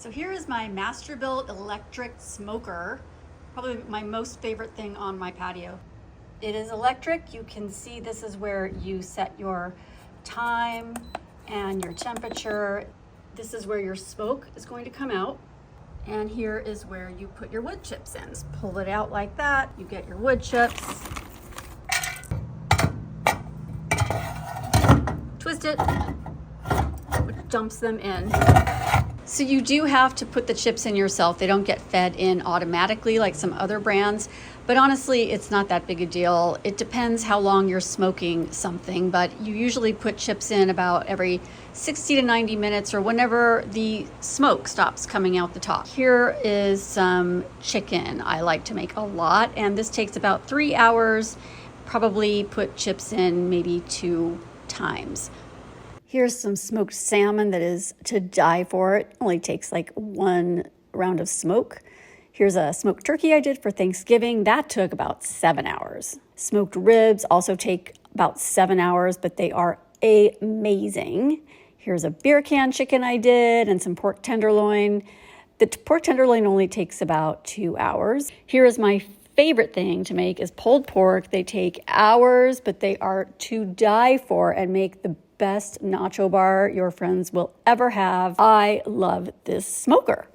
So here is my Masterbuilt electric smoker, probably my most favorite thing on my patio. It is electric. You can see this is where you set your time and your temperature. This is where your smoke is going to come out. And here is where you put your wood chips in. Just pull it out like that. You get your wood chips. Twist it, which dumps them in. So you do have to put the chips in yourself. They don't get fed in automatically like some other brands, but honestly, it's not that big a deal. It depends how long you're smoking something, but you usually put chips in about every 60 to 90 minutes or whenever the smoke stops coming out the top. Here is some chicken I like to make a lot, and this takes about 3 hours. Probably put chips in maybe 2 times. Here's some smoked salmon that is to die for. It only takes like 1 round of smoke. Here's a smoked turkey I did for Thanksgiving. That took about 7 hours. Smoked ribs also take about 7 hours, but they are amazing. Here's a beer can chicken I did and some pork tenderloin. The pork tenderloin only takes about 2 hours. Here is my favorite thing to make is pulled pork. They take hours, but they are to die for and make the best nacho bar your friends will ever have. I love this smoker.